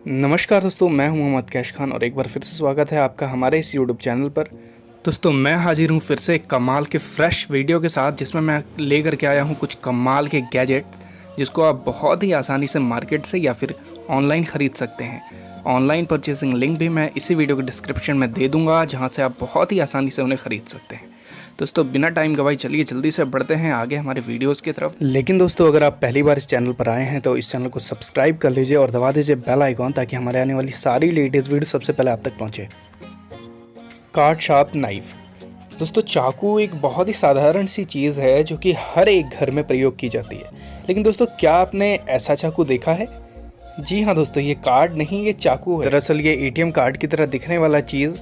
नमस्कार दोस्तों, मैं हूं मोहम्मद कैश खान और एक बार फिर से स्वागत है आपका हमारे इस यूट्यूब चैनल पर। दोस्तों मैं हाजिर हूं फिर से एक कमाल के फ्रेश वीडियो के साथ, जिसमें मैं लेकर के आया हूं कुछ कमाल के गैजेट जिसको आप बहुत ही आसानी से मार्केट से या फिर ऑनलाइन ख़रीद सकते हैं। ऑनलाइन परचेसिंग लिंक भी मैं इसी वीडियो के डिस्क्रिप्शन में दे दूँगा, जहाँ से आप बहुत ही आसानी से उन्हें ख़रीद सकते हैं। दोस्तों बिना टाइम गवाए चलिए जल्दी से बढ़ते हैं आगे हमारे वीडियोस की तरफ। लेकिन दोस्तों अगर आप पहली बार इस चैनल पर आए हैं तो इस चैनल को सब्सक्राइब कर लीजिए और दबा दीजिए बेल आइकॉन, ताकि हमारे आने वाली सारी लेटेस्ट वीडियो सबसे पहले आप तक पहुंचे। Card sharp knife. दोस्तों चाकू एक बहुत ही साधारण सी चीज़ है जो कि हर एक घर में प्रयोग की जाती है, लेकिन दोस्तों क्या आपने ऐसा चाकू देखा है? जी हाँ दोस्तों, ये कार्ड नहीं, ये चाकू है। दरअसल ये एटीएम कार्ड की तरह दिखने वाला चीज़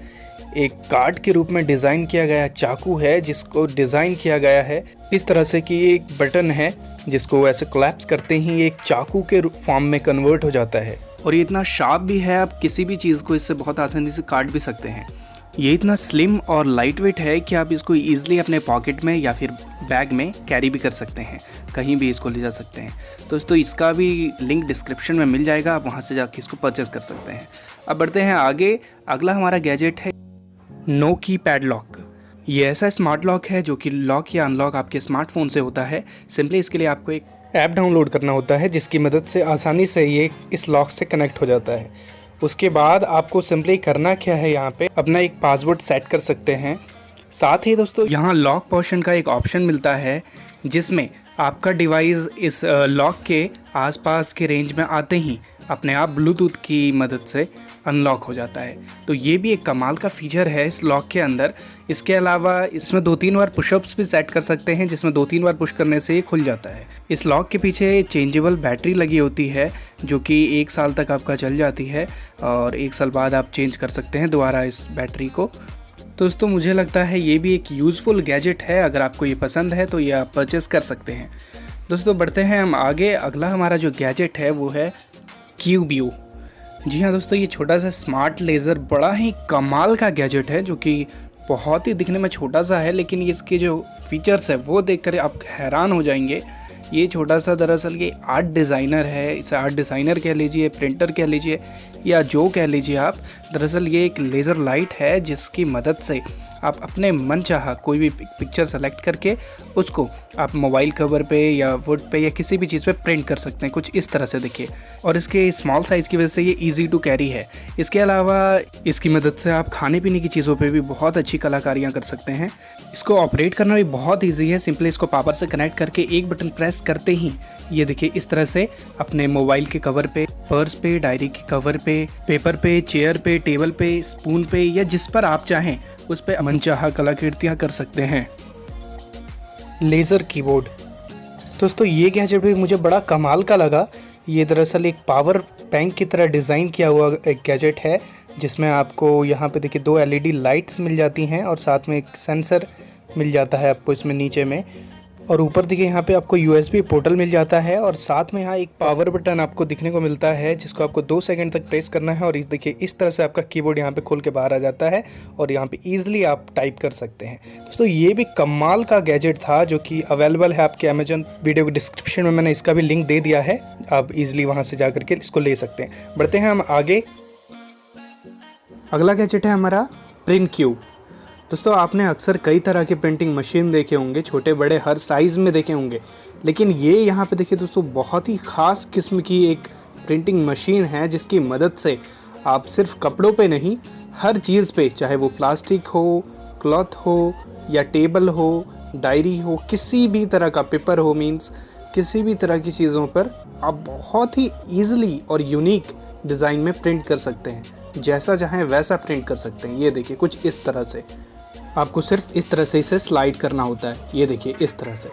एक कार्ड के रूप में डिज़ाइन किया गया चाकू है, जिसको डिज़ाइन किया गया है इस तरह से कि एक बटन है जिसको ऐसे कोलैप्स करते ही एक चाकू के फॉर्म में कन्वर्ट हो जाता है। और ये इतना शार्प भी है, आप किसी भी चीज़ को इससे बहुत आसानी से काट भी सकते हैं। ये इतना स्लिम और लाइट वेट है कि आप इसको ईजिली अपने पॉकेट में या फिर बैग में कैरी भी कर सकते हैं, कहीं भी इसको ले जा सकते हैं। दोस्तों इसका भी लिंक डिस्क्रिप्शन में मिल जाएगा, आप वहाँ से जाके इसको परचेस कर सकते हैं। अब बढ़ते हैं आगे। अगला हमारा गैजेट है नो की पैड लॉक। ये ऐसा स्मार्ट लॉक है जो कि लॉक या अनलॉक आपके स्मार्टफोन से होता है। सिंपली इसके लिए आपको एक ऐप डाउनलोड करना होता है, जिसकी मदद से आसानी से ये इस लॉक से कनेक्ट हो जाता है। उसके बाद आपको सिंपली करना क्या है, यहाँ पे अपना एक पासवर्ड सेट कर सकते हैं। साथ ही दोस्तों यहाँ लॉक पोर्शन का एक ऑप्शन मिलता है, जिसमें आपका डिवाइस इस लॉक के आसपास के रेंज में आते ही अपने आप ब्लूटूथ की मदद से अनलॉक हो जाता है। तो ये भी एक कमाल का फीचर है इस लॉक के अंदर। इसके अलावा इसमें 2-3 बार पुशअप्स भी सेट कर सकते हैं, जिसमें 2-3 बार पुश करने से ये खुल जाता है। इस लॉक के पीछे चेंजेबल बैटरी लगी होती है, जो कि 1 साल तक आपका चल जाती है और 1 साल बाद आप चेंज कर सकते हैं दोबारा इस बैटरी को। दोस्तों मुझे लगता है ये भी एक यूज़फुल गैजेट है, अगर आपको ये पसंद है तो ये आप परचेस कर सकते हैं। दोस्तों बढ़ते हैं हम आगे। अगला हमारा जो गैजेट है वो है क्यूब्यू। जी हाँ दोस्तों, ये छोटा सा स्मार्ट लेज़र बड़ा ही कमाल का गैजेट है, जो कि बहुत ही दिखने में छोटा सा है, लेकिन इसके जो फीचर्स है वो देखकर आप हैरान हो जाएंगे। ये छोटा सा दरअसल ये आर्ट डिज़ाइनर है, इसे आर्ट डिज़ाइनर कह लीजिए, प्रिंटर कह लीजिए या जो कह लीजिए आप। दरअसल ये एक लेज़र लाइट है, जिसकी मदद से आप अपने मन चाहा कोई भी पिक्चर सेलेक्ट करके उसको आप मोबाइल कवर पे या वुड पे या किसी भी चीज़ पे प्रिंट कर सकते हैं, कुछ इस तरह से देखिए। और इसके स्मॉल साइज़ की वजह से ये इजी टू कैरी है। इसके अलावा इसकी मदद से आप खाने पीने की चीज़ों पे भी बहुत अच्छी कलाकारियाँ कर सकते हैं। इसको ऑपरेट करना भी बहुत ईजी है। सिंपली इसको पावर से कनेक्ट करके एक बटन प्रेस करते ही ये देखिए इस तरह से अपने मोबाइल के कवर पे, पर्स पे, डायरी के कवर पे, पेपर पे, चेयर पे, टेबल पे, स्पून पे या जिस पर आप चाहें उस पर मनचाहा कलाकृतियाँ कर सकते हैं। Laser keyboard. दोस्तों ये गैजेट भी मुझे बड़ा कमाल का लगा। ये दरअसल एक पावर बैंक की तरह डिज़ाइन किया हुआ एक गैजेट है, जिसमें आपको यहाँ पे देखिए 2 LED लाइट्स मिल जाती हैं और साथ में एक सेंसर मिल जाता है आपको इसमें नीचे में। और ऊपर देखिए यहाँ पे आपको USB पोर्टल मिल जाता है और साथ में यहाँ एक पावर बटन आपको दिखने को मिलता है, जिसको आपको 2 सेकंड तक प्रेस करना है और देखिए इस तरह से आपका कीबोर्ड यहाँ पे खोल के बाहर आ जाता है और यहाँ पे ईजिली आप टाइप कर सकते हैं। दोस्तों ये भी कमाल का गैजेट था, जो कि अवेलेबल है आपके अमेजन। वीडियो के डिस्क्रिप्शन में मैंने इसका भी लिंक दे दिया है, आप ईजिली वहाँ से जा करके इसको ले सकते हैं। बढ़ते हैं हम आगे। अगला गैजेट है हमारा प्रिंट क्यूब। दोस्तों आपने अक्सर कई तरह के प्रिंटिंग मशीन देखे होंगे, छोटे बड़े हर साइज़ में देखे होंगे, लेकिन ये यहाँ पे देखिए दोस्तों बहुत ही ख़ास किस्म की एक प्रिंटिंग मशीन है, जिसकी मदद से आप सिर्फ कपड़ों पे नहीं, हर चीज़ पे, चाहे वो प्लास्टिक हो, क्लॉथ हो या टेबल हो, डायरी हो, किसी भी तरह का पेपर हो, मीन्स किसी भी तरह की चीज़ों पर आप बहुत ही ईज़िली और यूनिक डिज़ाइन में प्रिंट कर सकते हैं। जैसा चाहें वैसा प्रिंट कर सकते हैं। ये देखिए कुछ इस तरह से, आपको सिर्फ इस तरह से इसे स्लाइड करना होता है। ये देखिए इस तरह से।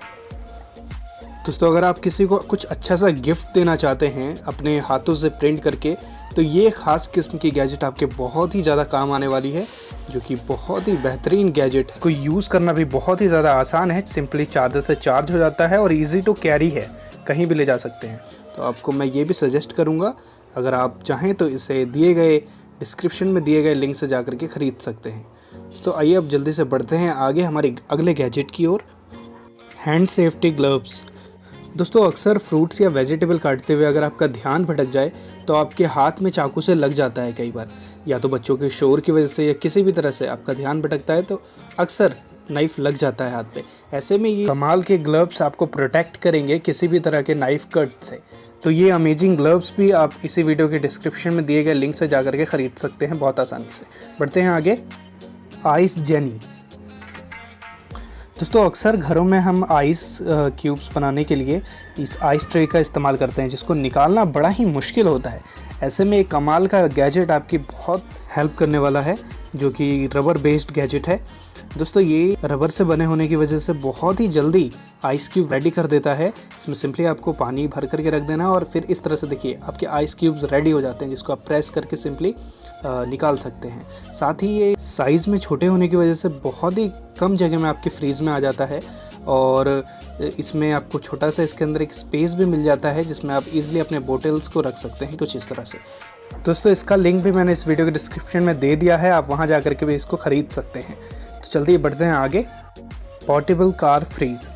दोस्तों अगर आप किसी को कुछ अच्छा सा गिफ्ट देना चाहते हैं अपने हाथों से प्रिंट करके, तो ये ख़ास किस्म की गैजेट आपके बहुत ही ज़्यादा काम आने वाली है, जो कि बहुत ही बेहतरीन गैजेट है। को यूज़ करना भी बहुत ही ज़्यादा आसान है। सिंपली चार्जर से चार्ज हो जाता है और ईजी टू कैरी है, कहीं भी ले जा सकते हैं। तो आपको मैं ये भी सजेस्ट करूँगा, अगर आप चाहें तो इसे दिए गए डिस्क्रिप्शन में दिए गए लिंक से जा कर के ख़रीद सकते हैं। तो आइए अब जल्दी से बढ़ते हैं आगे हमारे अगले गैजेट की ओर। Hand safety gloves. दोस्तों अक्सर फ्रूट्स या वेजिटेबल काटते हुए अगर आपका ध्यान भटक जाए तो आपके हाथ में चाकू से लग जाता है कई बार, या तो बच्चों के शोर की वजह से या किसी भी तरह से आपका ध्यान भटकता है तो अक्सर नाइफ लग जाता है हाथ पे। ऐसे में ये कमाल के ग्लव्स आपको प्रोटेक्ट करेंगे किसी भी तरह के नाइफ कट से। तो ये अमेजिंग ग्लव्स भी आप इसी वीडियो के डिस्क्रिप्शन में दिए गए लिंक से जाकर के ख़रीद सकते हैं बहुत आसानी से। बढ़ते हैं आगे। Ice jenny. दोस्तों अक्सर घरों में हम आइस क्यूब्स बनाने के लिए इस आइस ट्रे का इस्तेमाल करते हैं, जिसको निकालना बड़ा ही मुश्किल होता है। ऐसे में एक कमाल का गैजेट आपकी बहुत हेल्प करने वाला है, जो कि रबर बेस्ड गैजेट है। दोस्तों ये रबर से बने होने की वजह से बहुत ही जल्दी आइस क्यूब रेडी कर देता है। इसमें सिंपली आपको पानी भर करके रख देना है और फिर इस तरह से देखिए आपके आइस क्यूब्स रेडी हो जाते हैं, जिसको आप प्रेस करके सिंपली निकाल सकते हैं। साथ ही ये साइज़ में छोटे होने की वजह से बहुत ही कम जगह में आपके फ्रीज़ में आ जाता है और इसमें आपको छोटा सा इसके अंदर एक स्पेस भी मिल जाता है, जिसमें आप इजीली अपने बोटल्स को रख सकते हैं कुछ इस तरह से। दोस्तों इसका लिंक भी मैंने इस वीडियो के डिस्क्रिप्शन में दे दिया है, आप वहाँ जा कर के भी इसको ख़रीद सकते हैं। तो चलते ही बढ़ते हैं आगे। Portable car fridge.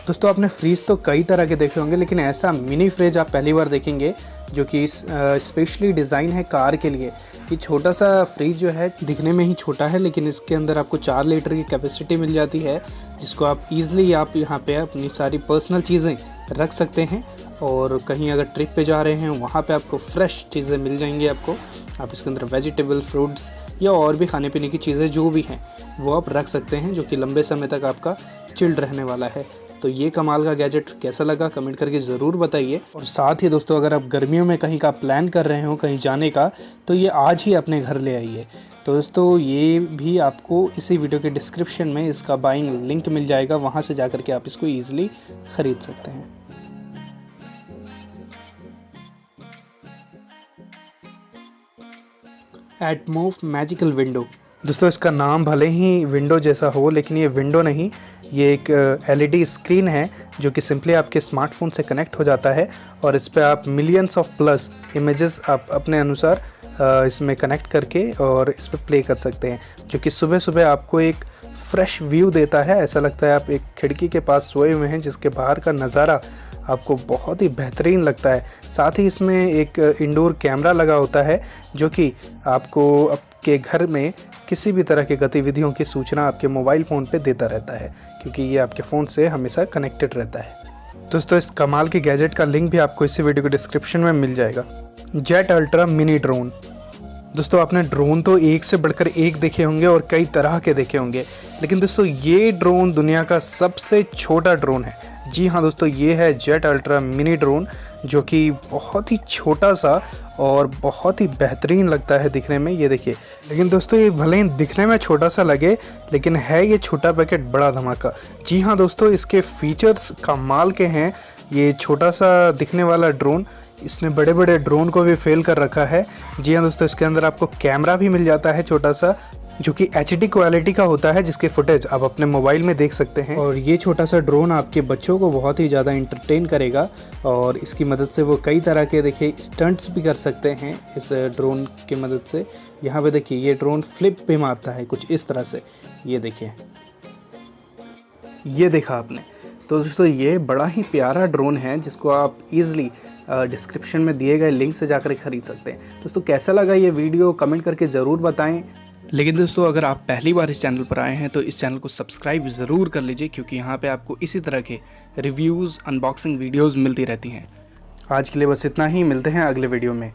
दोस्तों आपने फ्रीज़ तो कई तरह के देखे होंगे, लेकिन ऐसा मिनी फ्रिज आप पहली बार देखेंगे जो कि स्पेशली डिज़ाइन है कार के लिए। ये छोटा सा फ्रिज जो है दिखने में ही छोटा है, लेकिन इसके अंदर आपको 4 लीटर की कैपेसिटी मिल जाती है, जिसको आप ईज़िली आप यहाँ पे अपनी सारी पर्सनल चीज़ें रख सकते हैं और कहीं अगर ट्रिप पे जा रहे हैं वहाँ पे आपको फ्रेश चीज़ें मिल जाएंगी। आप इसके अंदर वेजिटेबल, फ्रूट्स या और भी खाने पीने की चीज़ें जो भी हैं वो आप रख सकते हैं, जो कि लंबे समय तक आपका चिल्ड रहने वाला है। तो ये कमाल का गैजेट कैसा लगा कमेंट करके ज़रूर बताइए। और साथ ही दोस्तों अगर आप गर्मियों में कहीं का प्लान कर रहे हो कहीं जाने का, तो ये आज ही अपने घर ले आइए। तो दोस्तों ये भी आपको इसी वीडियो के डिस्क्रिप्शन में इसका बाइंग लिंक मिल जाएगा, वहाँ से जाकर के आप इसको ईज़िली ख़रीद सकते हैं। एटमॉफ मैजिकल विंडो। दोस्तों इसका नाम भले ही विंडो जैसा हो, लेकिन ये विंडो नहीं, ये एक LED स्क्रीन है जो कि सिंपली आपके स्मार्टफोन से कनेक्ट हो जाता है और इस पर आप मिलियंस ऑफ प्लस इमेजेस आप अपने अनुसार इसमें कनेक्ट करके और इस पर प्ले कर सकते हैं, जो कि सुबह सुबह आपको एक फ्रेश व्यू देता है। ऐसा लगता है आप एक खिड़की के पास सोए हुए हैं, जिसके बाहर का नज़ारा आपको बहुत ही बेहतरीन लगता है। साथ ही इसमें एक इंडोर कैमरा लगा होता है, जो कि आपको आपके घर में किसी भी तरह की गतिविधियों की सूचना आपके मोबाइल फ़ोन पे देता रहता है, क्योंकि ये आपके फ़ोन से हमेशा कनेक्टेड रहता है। दोस्तों इस कमाल की गैजेट का लिंक भी आपको इसी वीडियो के डिस्क्रिप्शन में मिल जाएगा। Jet ultra mini drone. दोस्तों आपने ड्रोन तो एक से बढ़कर एक देखे होंगे और कई तरह के देखे होंगे, लेकिन दोस्तों ये ड्रोन दुनिया का सबसे छोटा ड्रोन है। जी हाँ दोस्तों, ये है जेट अल्ट्रा मिनी ड्रोन, जो कि बहुत ही छोटा सा और बहुत ही बेहतरीन लगता है दिखने में। ये देखिए, लेकिन दोस्तों ये भले ही दिखने में छोटा सा लगे, लेकिन है ये छोटा पैकेट बड़ा धमाका। जी हाँ दोस्तों, इसके फीचर्स कमाल के हैं। ये छोटा सा दिखने वाला ड्रोन इसने बड़े बड़े ड्रोन को भी फेल कर रखा है। जी हाँ दोस्तों, इसके अंदर आपको कैमरा भी मिल जाता है छोटा सा, जो कि HD क्वालिटी का होता है, जिसके फुटेज आप अपने मोबाइल में देख सकते हैं। और ये छोटा सा ड्रोन आपके बच्चों को बहुत ही ज़्यादा इंटरटेन करेगा और इसकी मदद से वो कई तरह के देखिए स्टंट्स भी कर सकते हैं इस ड्रोन की मदद से। यहाँ पे देखिए ये ड्रोन फ्लिप भी मारता है कुछ इस तरह से, ये देखिए, ये देखा आपने। तो दोस्तों ये बड़ा ही प्यारा ड्रोन है, जिसको आप ईज़िली डिस्क्रिप्शन में दिए गए लिंक से जाकर खरीद सकते हैं। दोस्तों कैसा लगा ये वीडियो कमेंट करके ज़रूर बताएं। लेकिन दोस्तों अगर आप पहली बार इस चैनल पर आए हैं तो इस चैनल को सब्सक्राइब ज़रूर कर लीजिए, क्योंकि यहाँ पे आपको इसी तरह के रिव्यूज़, अनबॉक्सिंग वीडियोज़ मिलती रहती हैं। आज के लिए बस इतना ही, मिलते हैं अगले वीडियो में।